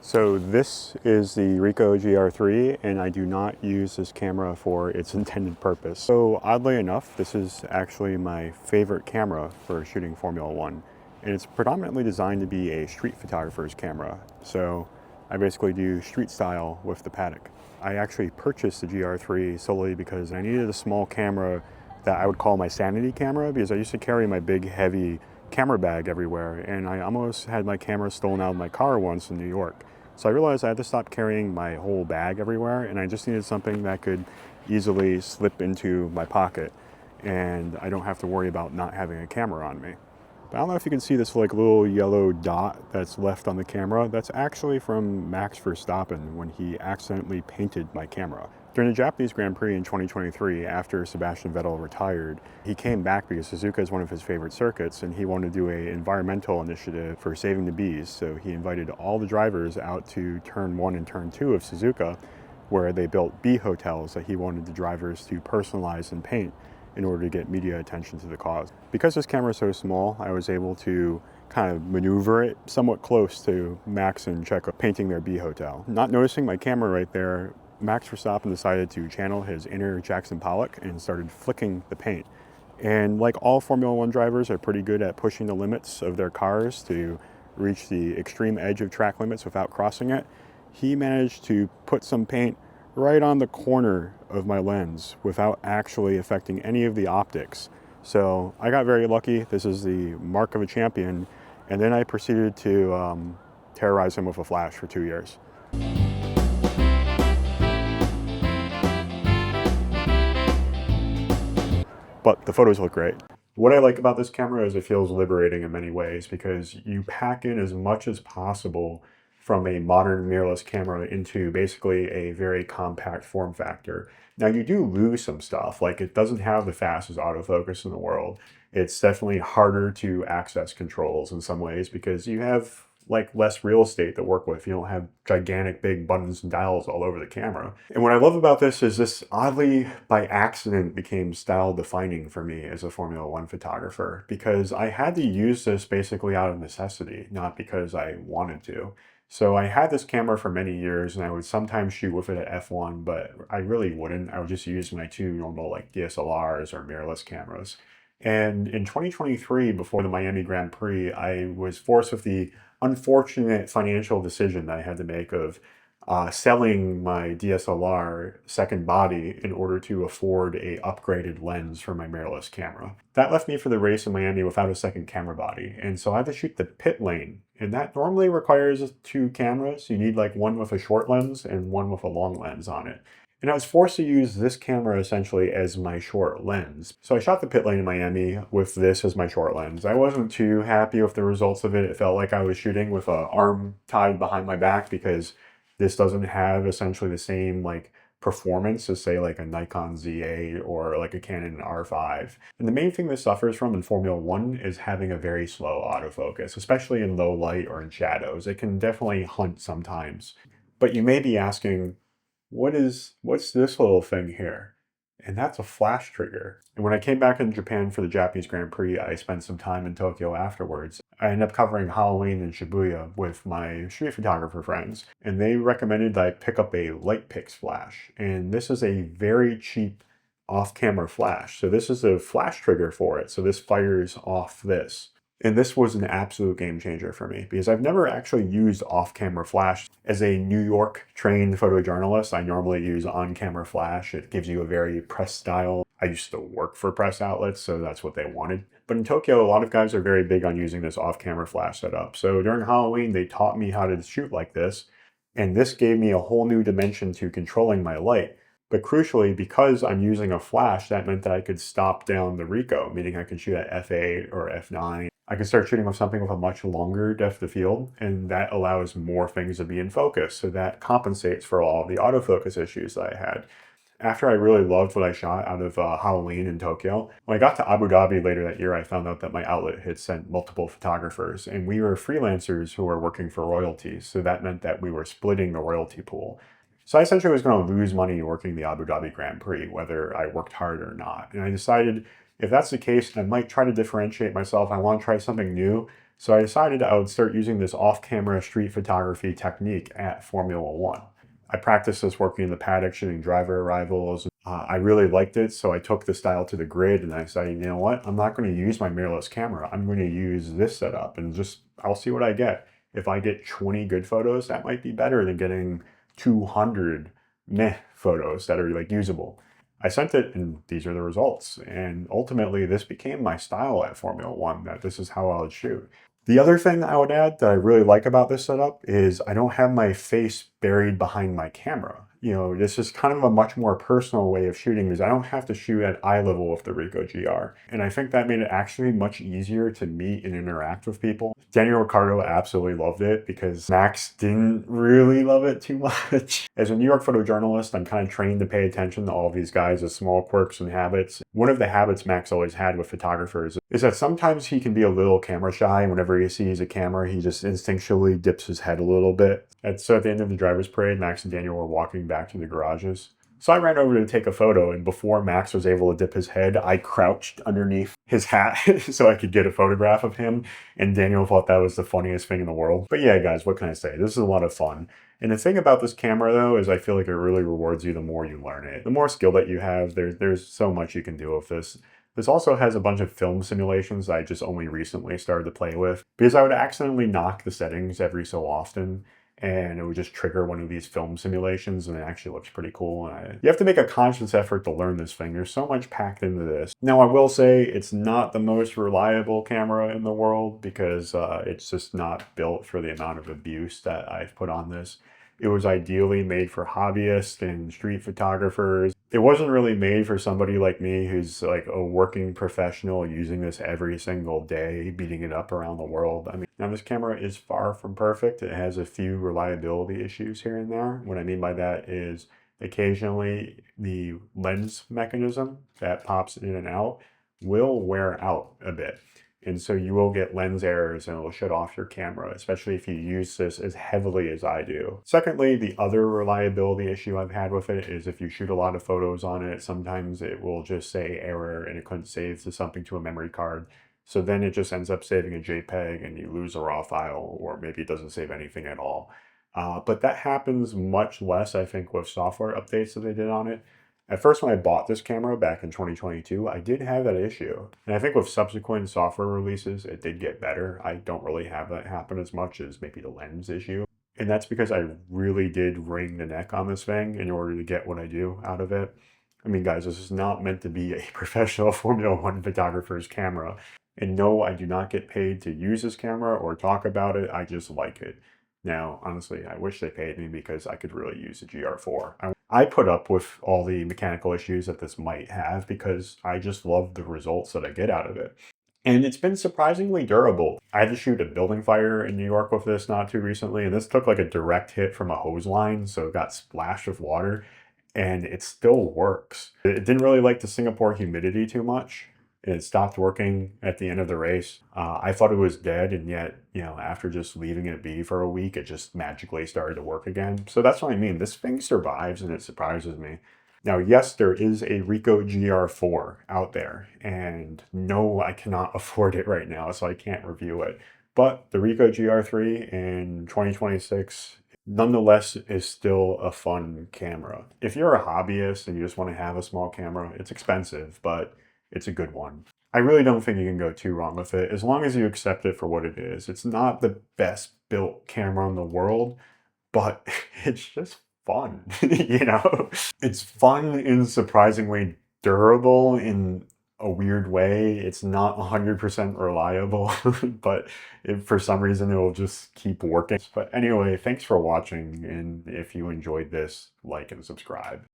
So this is the Ricoh GR III, and I do not use this camera for its intended purpose. So oddly enough, this is actually my favorite camera for shooting Formula One. And it's predominantly designed to be a street photographer's camera. So I basically do street style with the paddock. I actually purchased the GR3 solely because I needed a small camera that I would call my sanity camera, because I used to carry my big heavy camera bag everywhere, and I almost had my camera stolen out of my car once in New York. So I realized I had to stop carrying my whole bag everywhere, and I just needed something that could easily slip into my pocket, and I don't have to worry about not having a camera on me. But I don't know if you can see this like little yellow dot that's left on the camera. That's actually from Max Verstappen when he accidentally painted my camera. During the Japanese Grand Prix in 2023, after Sebastian Vettel retired, he came back because Suzuka is one of his favorite circuits, and he wanted to do an environmental initiative for saving the bees. So he invited all the drivers out to turn 1 and turn 2 of Suzuka, where they built bee hotels that he wanted the drivers to personalize and paint in order to get media attention to the cause. Because this camera is so small, I was able to kind of maneuver it somewhat close to Max and Checo painting their bee hotel. Not noticing my camera right there, Max Verstappen decided to channel his inner Jackson Pollock and started flicking the paint. And like all Formula One drivers are pretty good at pushing the limits of their cars to reach the extreme edge of track limits without crossing it, he managed to put some paint right on the corner of my lens without actually affecting any of the optics. So I got very lucky. This is the mark of a champion. And then I proceeded to terrorize him with a flash for 2 years. But the photos look great. What I like about this camera is it feels liberating in many ways, because you pack in as much as possible from a modern mirrorless camera into basically a very compact form factor. Now you do lose some stuff, like it doesn't have the fastest autofocus in the world. It's definitely harder to access controls in some ways because you have like less real estate to work with. You don't have gigantic big buttons and dials all over the camera. And what I love about this is this oddly by accident became style defining for me as a Formula One photographer, because I had to use this basically out of necessity, not because I wanted to. So I had this camera for many years, and I would sometimes shoot with it at f1, but I really wouldn't. I would just use my two normal like DSLRs or mirrorless cameras. And in 2023, before the Miami Grand Prix, I was forced with the unfortunate financial decision that I had to make of selling my DSLR second body in order to afford a upgraded lens for my mirrorless camera. That left me for the race in Miami without a second camera body, and so I had to shoot the pit lane, and that normally requires two cameras. You need like one with a short lens and one with a long lens on it. And I was forced to use this camera essentially as my short lens. So I shot the pit lane in Miami with this as my short lens. I wasn't too happy with the results of it. It felt like I was shooting with an arm tied behind my back, because this doesn't have essentially the same like performance as say like a Nikon Z8 or like a Canon R5. And the main thing this suffers from in Formula One is having a very slow autofocus, especially in low light or in shadows. It can definitely hunt sometimes. But you may be asking, what's this little thing here? And that's a flash trigger. And when I came back in Japan for the Japanese Grand Prix, I spent some time in Tokyo afterwards. I ended up covering Halloween in Shibuya with my street photographer friends, and they recommended that I pick up a LightPix flash. And this is a very cheap off-camera flash. So this is a flash trigger for it. So this fires off this. And this was an absolute game changer for me, because I've never actually used off-camera flash. As a New York trained photojournalist, I normally use on-camera flash. It gives you a very press style. I used to work for press outlets, so that's what they wanted. But in Tokyo, a lot of guys are very big on using this off-camera flash setup. So during Halloween, they taught me how to shoot like this, and this gave me a whole new dimension to controlling my light. But crucially, because I'm using a flash, that meant that I could stop down the Ricoh, meaning I could shoot at f8 or f9. I can start shooting with something with a much longer depth of field, and that allows more things to be in focus. So that compensates for all the autofocus issues that I had. After I really loved what I shot out of Halloween in Tokyo, when I got to Abu Dhabi later that year, I found out that my outlet had sent multiple photographers, and we were freelancers who were working for royalties. So that meant that we were splitting the royalty pool. So I essentially was going to lose money working the Abu Dhabi Grand Prix, whether I worked hard or not. And I decided, if that's the case, I might try to differentiate myself. I want to try something new. So I decided I would start using this off-camera street photography technique at Formula One. I practiced this working in the paddock, shooting driver arrivals. I really liked it, so I took the style to the grid and I decided, you know what, I'm not going to use my mirrorless camera. I'm going to use this setup and just, I'll see what I get. If I get 20 good photos, that might be better than getting 200 meh photos that are like usable. I sent it and these are the results. And ultimately this became my style at Formula One, that this is how I would shoot. The other thing I would add that I really like about this setup is I don't have my face buried behind my camera. You know, this is kind of a much more personal way of shooting because I don't have to shoot at eye level with the Ricoh GR. And I think that made it actually much easier to meet and interact with people. Daniel Ricciardo absolutely loved it because Max didn't really love it too much. As a New York photojournalist, I'm kind of trained to pay attention to all of these guys' small quirks and habits. One of the habits Max always had with photographers is that sometimes he can be a little camera shy. Whenever he sees a camera, he just instinctually dips his head a little bit. So at the end of the driver's parade, Max and Daniel were walking back to the garages. So I ran over to take a photo, and before Max was able to dip his head, I crouched underneath his hat so I could get a photograph of him, and Daniel thought that was the funniest thing in the world. But yeah, guys, what can I say? This is a lot of fun. And the thing about this camera, though, is I feel like it really rewards you the more you learn it. The more skill that you have, there's so much you can do with this. This also has a bunch of film simulations that I just only recently started to play with, because I would accidentally knock the settings every so often, and it would just trigger one of these film simulations, and it actually looks pretty cool. And you have to make a conscious effort to learn this thing. There's so much packed into this. Now, I will say it's not the most reliable camera in the world because it's just not built for the amount of abuse that I've put on this. It was ideally made for hobbyists and street photographers. It wasn't really made for somebody like me who's like a working professional using this every single day, beating it up around the world. I mean, now this camera is far from perfect. It has a few reliability issues here and there. What I mean by that is occasionally the lens mechanism that pops in and out will wear out a bit. And so you will get lens errors and it will shut off your camera, especially if you use this as heavily as I do. Secondly, the other reliability issue I've had with it is if you shoot a lot of photos on it, sometimes it will just say error and it couldn't save to something to a memory card. So then it just ends up saving a JPEG and you lose a raw file, or maybe it doesn't save anything at all. But that happens much less, I think, with software updates that they did on it. At first, when I bought this camera back in 2022, I did have that issue. And I think with subsequent software releases, it did get better. I don't really have that happen as much as maybe the lens issue. And that's because I really did wring the neck on this thing in order to get what I do out of it. I mean, guys, this is not meant to be a professional Formula One photographer's camera. And no, I do not get paid to use this camera or talk about it. I just like it. Now, honestly, I wish they paid me because I could really use the GR4. I put up with all the mechanical issues that this might have because I just love the results that I get out of it. And it's been surprisingly durable. I had to shoot a building fire in New York with this not too recently, and this took like a direct hit from a hose line, so it got splashed with water, and it still works. It didn't really like the Singapore humidity too much. It stopped working at the end of the race. I thought it was dead, and yet, you know, after just leaving it be for a week, it just magically started to work again. So that's what I mean. This thing survives, and it surprises me. Now, yes, there is a Ricoh GR4 out there, and no, I cannot afford it right now, so I can't review it. But the Ricoh GR3 in 2026 nonetheless is still a fun camera. If you're a hobbyist and you just want to have a small camera, it's expensive, but it's a good one. I really don't think you can go too wrong with it as long as you accept it for what it is. It's not the best built camera in the world, but it's just fun, you know? It's fun and surprisingly durable in a weird way. It's not 100% reliable, but for some reason it will just keep working. But anyway, thanks for watching, and if you enjoyed this, like and subscribe.